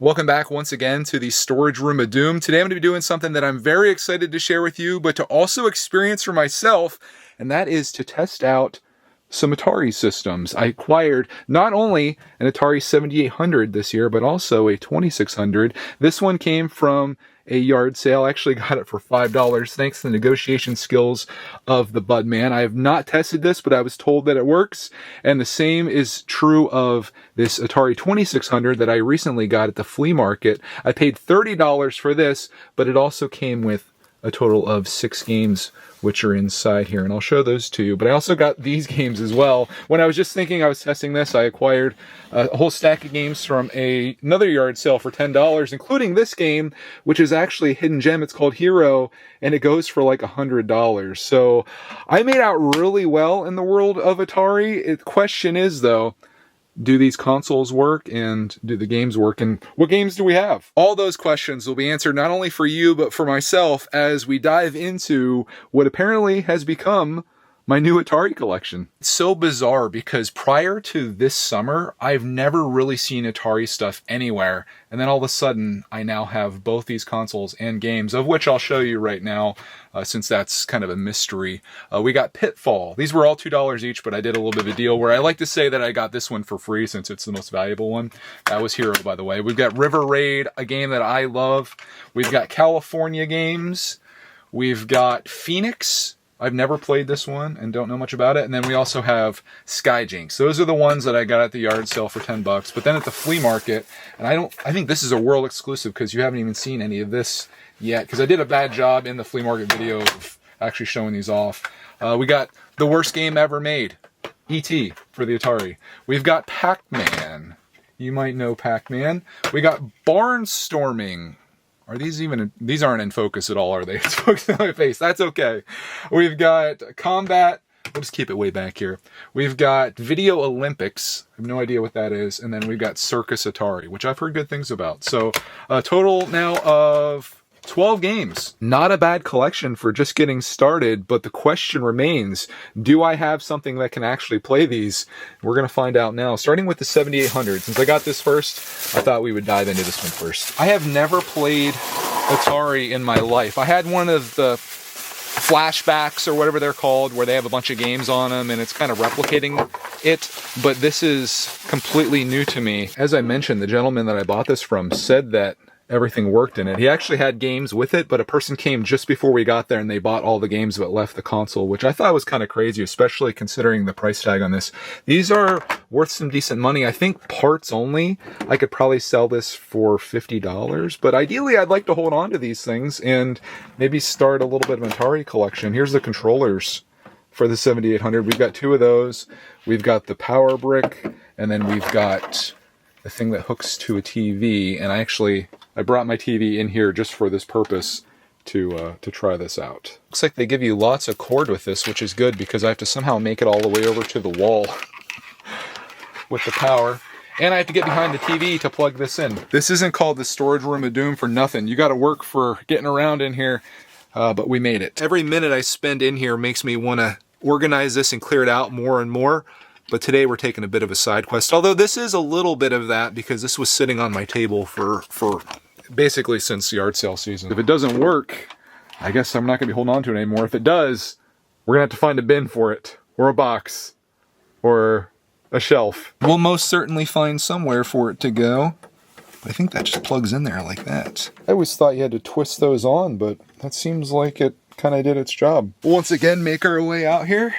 Welcome back once again to the storage room of doom. Today I'm going to be doing something that I'm very excited to share with you, but to also experience for myself, and that is to test out some Atari systems. I acquired not only an Atari 7800 this year, but also a 2600. This one came from a yard sale. I actually got it for $5 thanks to the negotiation skills of the Bud Man. I have not tested this, but I was told that it works. And the same is true of this Atari 2600 that I recently got at the flea market. I paid $30 for this, but it also came with a total of 6 games which are inside here, and I'll show those to you. But I also got these games as well. When I was just thinking I was testing this, I acquired a whole stack of games from another yard sale for $10, including this game, which is actually a hidden gem. It's called Hero, and it goes for like $100. So I made out really well in the world of Atari. The question is, though, do these consoles work, and do the games work, and what games do we have? All those questions will be answered not only for you, but for myself as we dive into what apparently has become my new Atari collection. It's so bizarre because prior to this summer, I've never really seen Atari stuff anywhere. And then all of a sudden, I now have both these consoles and games, of which I'll show you right now, since that's kind of a mystery. We got Pitfall. These were all $2 each, but I did a little bit of a deal where I like to say that I got this one for free since it's the most valuable one. That was Hero, by the way. We've got River Raid, a game that I love. We've got California games. We've got Phoenix. I've never played this one and don't know much about it. And then we also have Skyjinx. Those are the ones that I got at the yard sale for $10. But then at the flea market, and I think this is a world exclusive because you haven't even seen any of this yet, because I did a bad job in the flea market video of actually showing these off. We got the worst game ever made, E.T. for the Atari. We've got Pac-Man. You might know Pac-Man. We got Barnstorming. Are these even, these aren't in focus at all, are they? It's focused on my face. That's okay. We've got Combat. We'll just keep it way back here. We've got Video Olympics. I have no idea what that is. And then we've got Circus Atari, which I've heard good things about. So a total now of 12 games. Not a bad collection for just getting started, but the question remains, do I have something that can actually play these? We're going to find out now, starting with the 7800. Since I got this first, I thought we would dive into this one first. I have never played Atari in my life. I had one of the flashbacks or whatever they're called, where they have a bunch of games on them and it's kind of replicating it, but this is completely new to me. As I mentioned, the gentleman that I bought this from said that everything worked in it. He actually had games with it, but a person came just before we got there and they bought all the games but left the console, which I thought was kind of crazy, especially considering the price tag on this. These are worth some decent money. I think parts only, I could probably sell this for $50, but ideally I'd like to hold on to these things and maybe start a little bit of an Atari collection. Here's the controllers for the 7800. We've got 2 of those. We've got the power brick, and then we've got the thing that hooks to a TV, and I brought my TV in here just for this purpose to try this out. Looks like they give you lots of cord with this, which is good because I have to somehow make it all the way over to the wall with the power. And I have to get behind the TV to plug this in. This isn't called the storage room of doom for nothing. You got to work for getting around in here, but we made it. Every minute I spend in here makes me want to organize this and clear it out more and more. But today we're taking a bit of a side quest. Although this is a little bit of that because this was sitting on my table for basically since the yard sale season. If it doesn't work, I guess I'm not going to be holding on to it anymore. If it does, we're going to have to find a bin for it, or a box, or a shelf. We'll most certainly find somewhere for it to go. But I think that just plugs in there like that. I always thought you had to twist those on, but that seems like it kind of did its job. We'll once again make our way out here,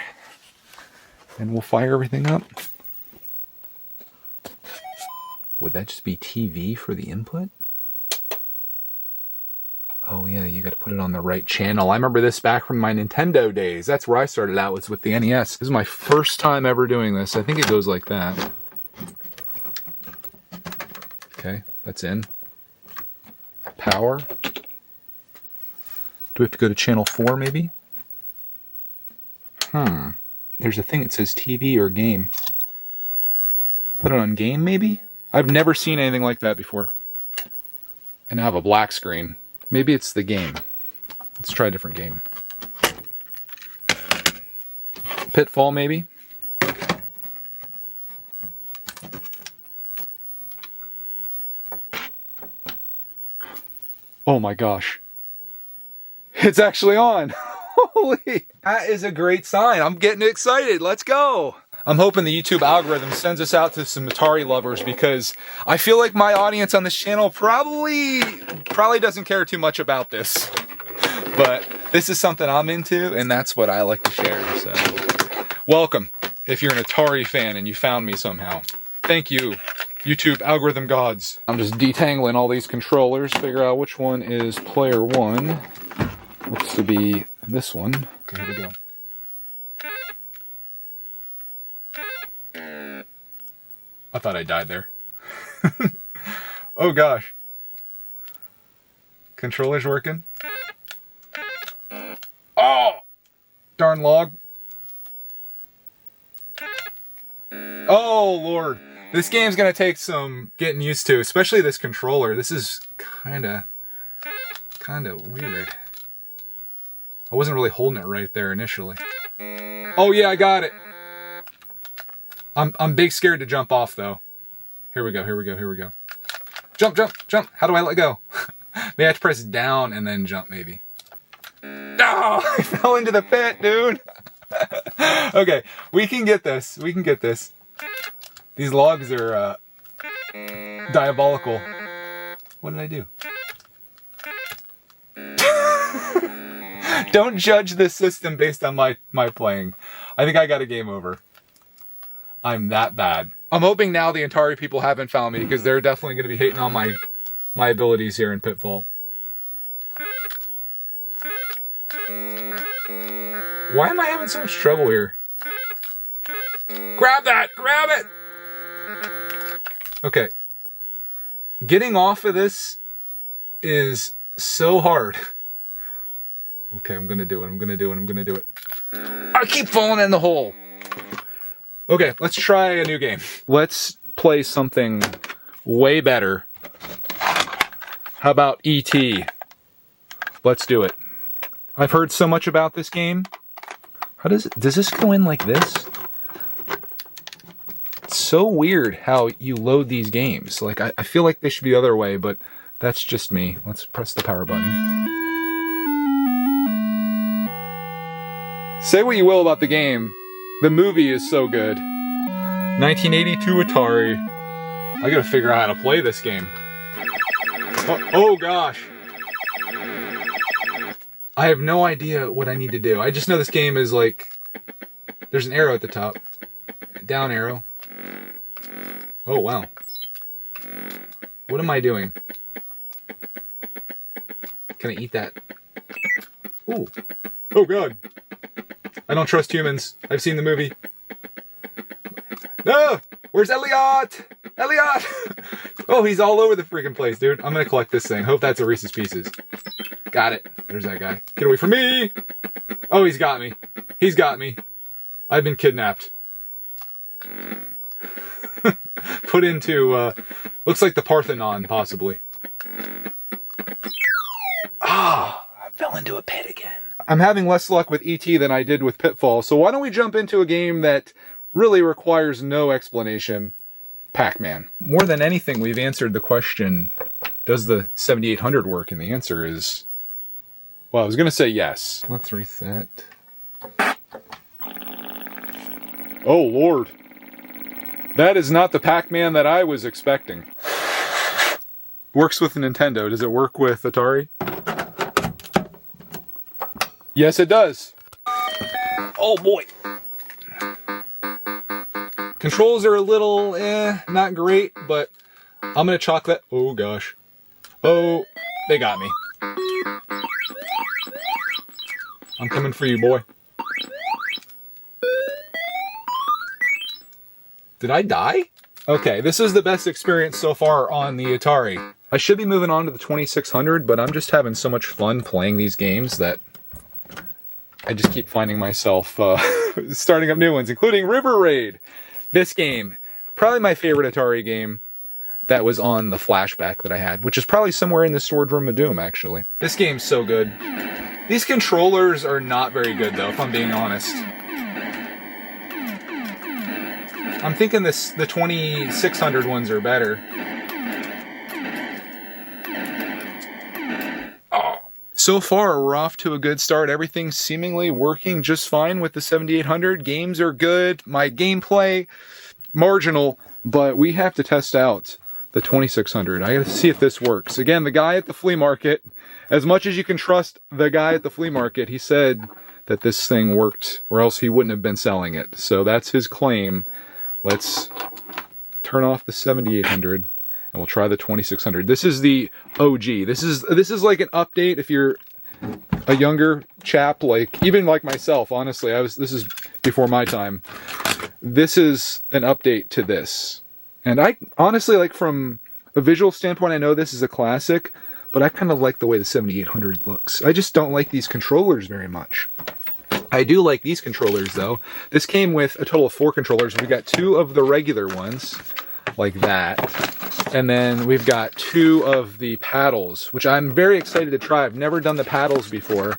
and we'll fire everything up. Would that just be TV for the input? Oh yeah, you got to put it on the right channel. I remember this back from my Nintendo days. That's where I started out, was with the NES. This is my first time ever doing this. I think it goes like that. Okay, that's in. Power. Do we have to go to channel 4 maybe? There's a thing that says TV or game. Put it on game maybe? I've never seen anything like that before. I now have a black screen. Maybe it's the game. Let's try a different game. Pitfall maybe? Oh my gosh. It's actually on. Holy, that is a great sign. I'm getting excited. Let's go. I'm hoping the YouTube algorithm sends us out to some Atari lovers because I feel like my audience on this channel probably doesn't care too much about this. But this is something I'm into, and that's what I like to share. So, welcome if you're an Atari fan and you found me somehow. Thank you, YouTube algorithm gods. I'm just detangling all these controllers, figure out which one is player one. Looks to be this one. Okay, here we go. I thought I died there. Oh gosh. Controller's working. Oh! Darn log. Oh Lord. This game's gonna take some getting used to, especially this controller. This is kinda weird. I wasn't really holding it right there initially. Oh yeah, I got it. I'm big scared to jump off though. Here we go, here we go, here we go. Jump, jump, jump. How do I let go? Maybe I have to press down and then jump maybe. Oh, I fell into the pit, dude. Okay, we can get this. We can get this. These logs are diabolical. What did I do? Don't judge this system based on my playing. I think I got a game over. I'm that bad. I'm hoping now the Atari people haven't found me because they're definitely going to be hating on my abilities here in Pitfall. Why am I having so much trouble here? Grab that! Grab it! Okay. Getting off of this is so hard. Okay, I'm gonna do it. I'm gonna do it. I'm gonna do it. I keep falling in the hole. Okay, let's try a new game. Let's play something way better. How about E.T.? Let's do it. I've heard so much about this game. Does this go in like this? It's so weird how you load these games. Like, I feel like they should be the other way, but that's just me. Let's press the power button. Say what you will about the game. The movie is so good. 1982 Atari. I gotta figure out how to play this game. Oh gosh. I have no idea what I need to do. I just know this game is like... There's an arrow at the top. Down arrow. Oh wow. What am I doing? Can I eat that? Ooh. Oh god. I don't trust humans. I've seen the movie. No! Where's Elliot? Elliot! Oh, he's all over the freaking place, dude. I'm gonna collect this thing. Hope that's a Reese's Pieces. Got it. There's that guy. Get away from me! Oh, he's got me. He's got me. I've been kidnapped. Put into, looks like the Parthenon, possibly. Ah, I fell into a pit again. I'm having less luck with E.T. than I did with Pitfall, so why don't we jump into a game that really requires no explanation? Pac-Man. More than anything, we've answered the question, does the 7800 work? And the answer is, well, I was going to say yes. Let's reset. Oh, Lord. That is not the Pac-Man that I was expecting. Works with Nintendo. Does it work with Atari? Yes, it does. Oh, boy. Controls are a little, not great, but I'm going to chalk that. Oh, gosh. Oh, they got me. I'm coming for you, boy. Did I die? Okay, this is the best experience so far on the Atari. I should be moving on to the 2600, but I'm just having so much fun playing these games that I just keep finding myself starting up new ones, including River Raid. This game, probably my favorite Atari game that was on the flashback that I had, which is probably somewhere in the Storage Room of Doom, actually. This game's so good. These controllers are not very good, though, if I'm being honest. I'm thinking the 2600 ones are better. so far, we're off to a good start. Everything's seemingly working just fine with the 7800. Games are good. My gameplay, marginal, but we have to test out the 2600. I gotta see if this works. Again, the guy at the flea market, as much as you can trust the guy at the flea market, he said that this thing worked or else he wouldn't have been selling it. So that's his claim. Let's turn off the 7800 and we'll try the 2600. This is the OG. This is like an update if you're a younger chap, like even like myself, honestly. This is before my time. This is an update to this. And I honestly, like from a visual standpoint, I know this is a classic, but I kind of like the way the 7800 looks. I just don't like these controllers very much. I do like these controllers though. This came with a total of 4 controllers. We got 2 of the regular ones, like that. And then we've got 2 of the paddles, which I'm very excited to try. I've never done the paddles before,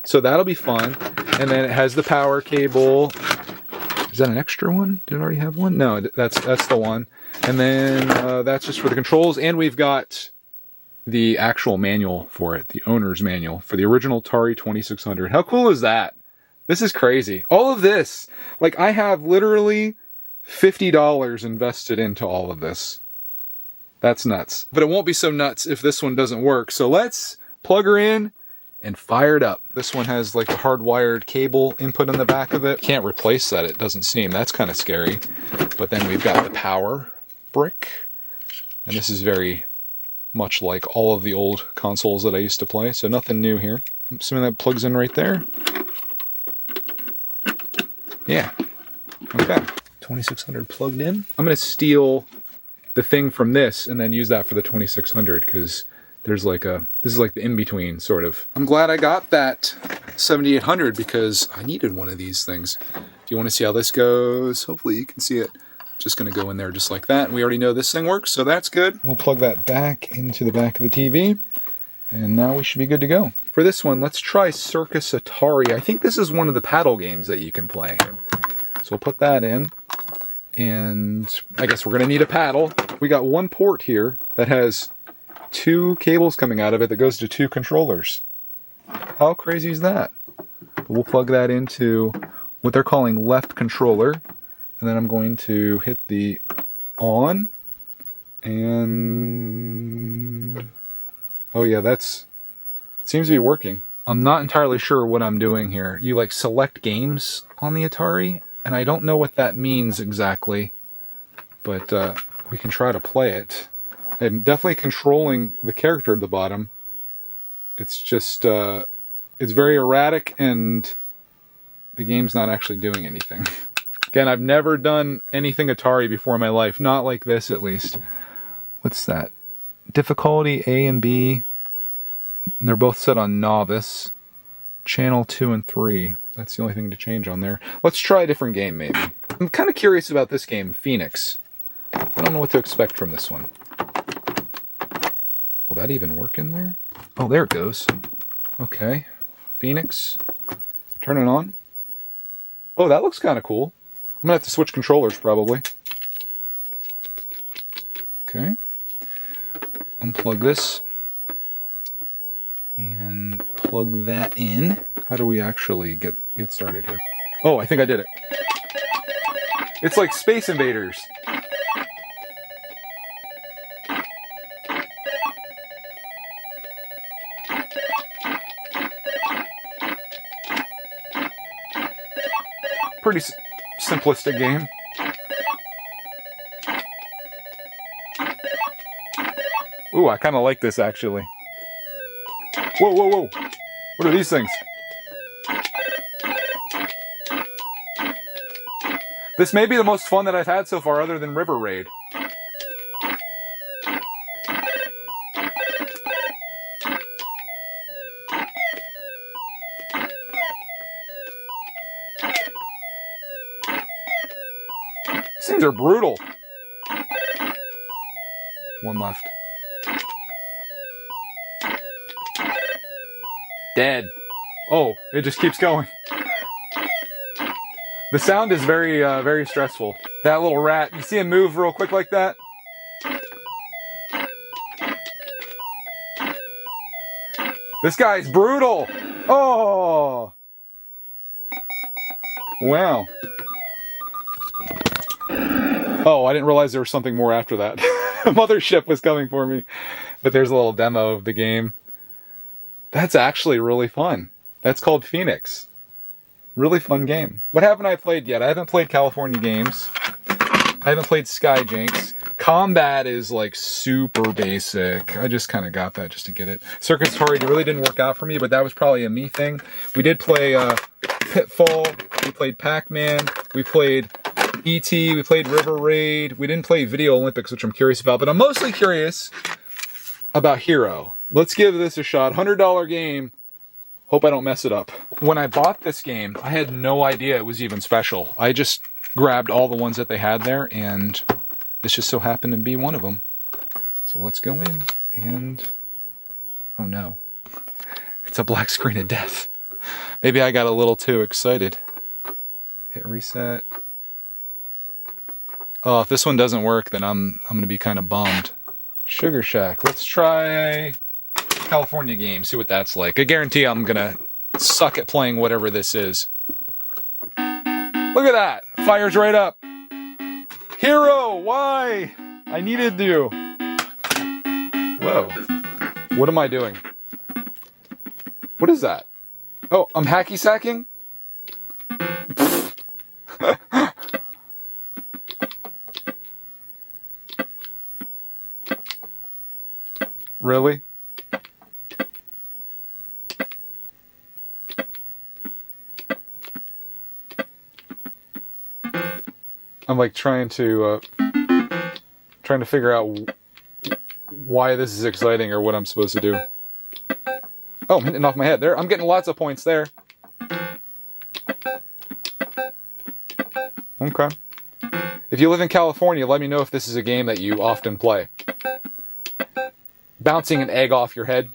so that'll be fun. And then it has the power cable. Is that an extra one? Did it already have one? No, that's the one. And then that's just for the controls. And we've got the actual manual for it, the owner's manual for the original Atari 2600. How cool is that? This is crazy. All of this, like I have literally $50 invested into all of this. That's nuts. But it won't be so nuts if this one doesn't work. So let's plug her in and fire it up. This one has like a hardwired cable input in the back of it. Can't replace that, it doesn't seem. That's kind of scary. But then we've got the power brick. And this is very much like all of the old consoles that I used to play. So nothing new here. I'm assuming that plugs in right there. Yeah. Okay. 2600 plugged in. I'm going to steal the thing from this and then use that for the 2600 because there's like this is like the in-between sort of. I'm glad I got that 7800 because I needed one of these things. If you want to see how this goes, hopefully you can see it. Just going to go in there just like that. We already know this thing works, so that's good. We'll plug that back into the back of the TV, and now we should be good to go. For this one, let's try Circus Atari. I think this is one of the paddle games that you can play. So we'll put that in, and I guess we're going to need a paddle. We got one port here that has 2 cables coming out of it that goes to 2 controllers. How crazy is that? We'll plug that into what they're calling left controller. And then I'm going to hit the on. And oh yeah, it seems to be working. I'm not entirely sure what I'm doing here. You like select games on the Atari, and I don't know what that means exactly. But we can try to play it. I'm definitely controlling the character at the bottom. It's just, it's very erratic and the game's not actually doing anything. Again, I've never done anything Atari before in my life. Not like this, at least. What's that? Difficulty A and B. They're both set on novice. Channel 2 and 3. That's the only thing to change on there. Let's try a different game, maybe. I'm kind of curious about this game, Phoenix. I don't know what to expect from this one. Will that even work in there? Oh, there it goes. Okay. Phoenix. Turn it on. Oh, that looks kind of cool. I'm going to have to switch controllers, probably. Okay. Unplug this. And plug that in. How do we actually get started here? Oh, I think I did it. It's like Space Invaders. Pretty simplistic game. Ooh, I kind of like this actually. Whoa, whoa, whoa. What are these things? This may be the most fun that I've had so far other than River Raid. These things are brutal. One left. Dead. Oh, it just keeps going. The sound is very, very stressful. That little rat, you see him move real quick like that? This guy's brutal. Oh. Wow. Oh, I didn't realize there was something more after that. Mothership was coming for me. But there's a little demo of the game. That's actually really fun. That's called Phoenix. Really fun game. What haven't I played yet? I haven't played California Games. I haven't played Skyjinx. Combat is like super basic. I just kind of got that just to get it. Circus Atari really didn't work out for me, but that was probably a me thing. We did play Pitfall. We played Pac-Man. We played E.T. We played River Raid. We didn't play Video Olympics, which I'm curious about, but I'm mostly curious about Hero. Let's give this a shot. $100 game. Hope I don't mess it up. When I bought this game, I had no idea it was even special. I just grabbed all the ones that they had there, and this just so happened to be one of them. So let's go in, and oh no. It's a black screen of death. Maybe I got a little too excited. Hit reset. Oh, if this one doesn't work, then I'm gonna be kind of bummed. Sugar Shack. Let's try California Games, see what that's like. I guarantee I'm gonna suck at playing whatever this is. Look at that! Fires right up. Hero, why? I needed you. Whoa. What am I doing? What is that? Oh, I'm hacky sacking? Really? I'm like trying to figure out why this is exciting or what I'm supposed to do. Oh, I'm hitting off my head there. I'm getting lots of points there. Okay. If you live in California, let me know if this is a game that you often play. Bouncing an egg off your head.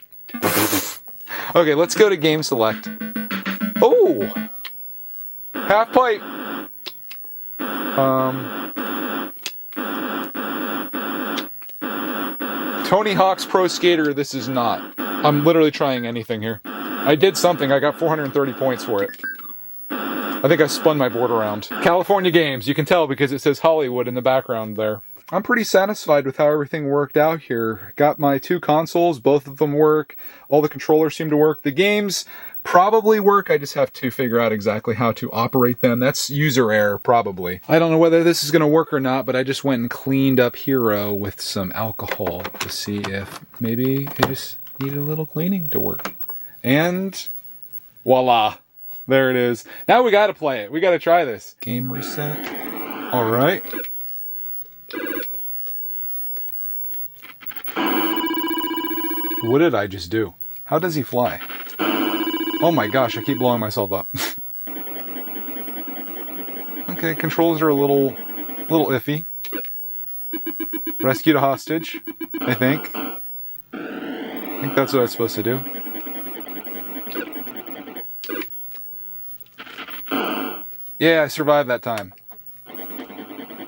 Okay, let's go to Game Select. Oh! Half pipe! Tony Hawk's Pro Skater, this is not. I'm literally trying anything here. I did something, I got 430 points for it. I think I spun my board around. California Games, you can tell because it says Hollywood in the background there. I'm pretty satisfied with how everything worked out here. Got my 2 consoles, both of them work. All the controllers seem to work. The games probably work, I just have to figure out exactly how to operate them. That's user error, probably. I don't know whether this is going to work or not, but I just went and cleaned up Hero with some alcohol to see if maybe it just needed a little cleaning to work. And voila, there it is. Now we got to play it. We got to try this. Game reset. All right. What did I just do? How does he fly? Oh my gosh, I keep blowing myself up. Okay, controls are a little iffy. Rescued a hostage, I think. I think that's what I was supposed to do. Yeah, I survived that time.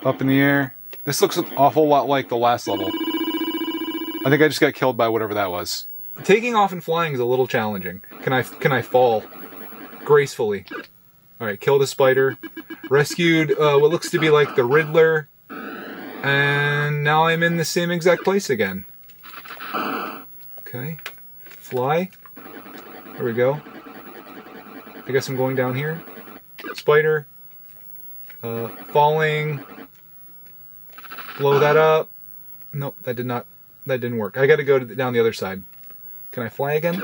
Up in the air. This looks an awful lot like the last level. I think I just got killed by whatever that was. Taking off and flying is a little challenging. Can I fall gracefully? Alright, killed a spider. Rescued what looks to be like the Riddler. And now I'm in the same exact place again. Okay. Fly. There we go. I guess I'm going down here. Spider. Falling. Blow that up. Nope, that didn't work. I gotta go down the other side. Can I fly again?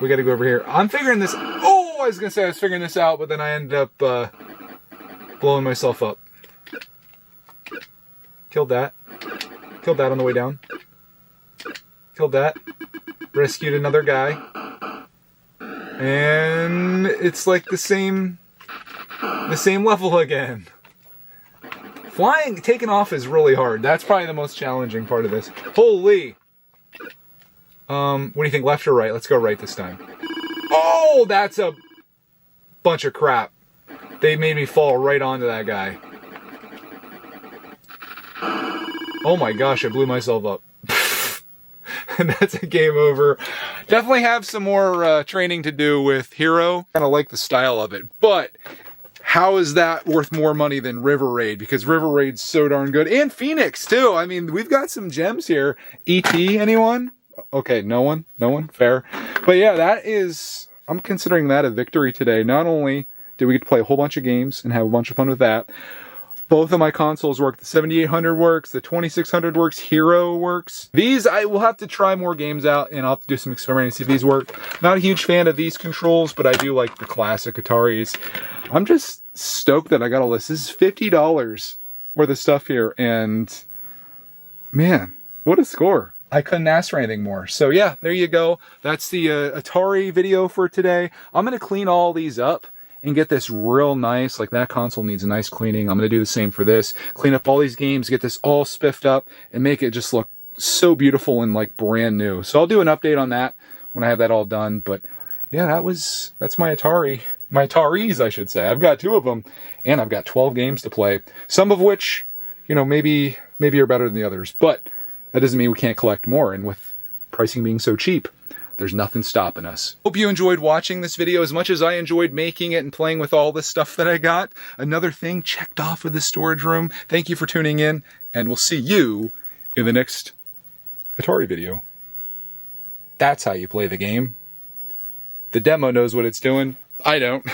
We gotta go over here. I'm figuring this... Oh, I was gonna say I was figuring this out, but then I ended up blowing myself up. Killed that. Killed that on the way down. Killed that. Rescued another guy. And it's like the same level again. Flying, taking off is really hard. That's probably the most challenging part of this. Holy! What do you think, left or right? Let's go right this time. Oh, that's a bunch of crap. They made me fall right onto that guy. Oh my gosh, I blew myself up. and that's a game over. Definitely have some more training to do with Hero. Kind of like the style of it, but how is that worth more money than River Raid? Because River Raid's so darn good. And Phoenix, too. I mean, we've got some gems here. E.T., anyone? Okay, no one? No one? Fair. But yeah, that is... I'm considering that a victory today. Not only did we get to play a whole bunch of games and have a bunch of fun with that, both of my consoles work. The 7800 works, the 2600 works, Hero works. These, I will have to try more games out, and I'll have to do some experimenting to see if these work. Not a huge fan of these controls, but I do like the classic Ataris. I'm just stoked that I got all this. This is $50 worth of stuff here, and man, what a score. I couldn't ask for anything more. So yeah, there you go. That's the Atari video for today. I'm going to clean all these up and get this real nice. Like, that console needs a nice cleaning. I'm going to do the same for this. Clean up all these games, get this all spiffed up, and make it just look so beautiful and like brand new. So I'll do an update on that when I have that all done. But yeah, that's my Atari. My Ataris, I should say. I've got 2 of them, and I've got 12 games to play. Some of which, you know, maybe are better than the others. But that doesn't mean we can't collect more. And with pricing being so cheap, there's nothing stopping us. Hope you enjoyed watching this video as much as I enjoyed making it and playing with all this stuff that I got. Another thing checked off of the storage room. Thank you for tuning in, and we'll see you in the next Atari video. That's how you play the game. The demo knows what it's doing. I don't.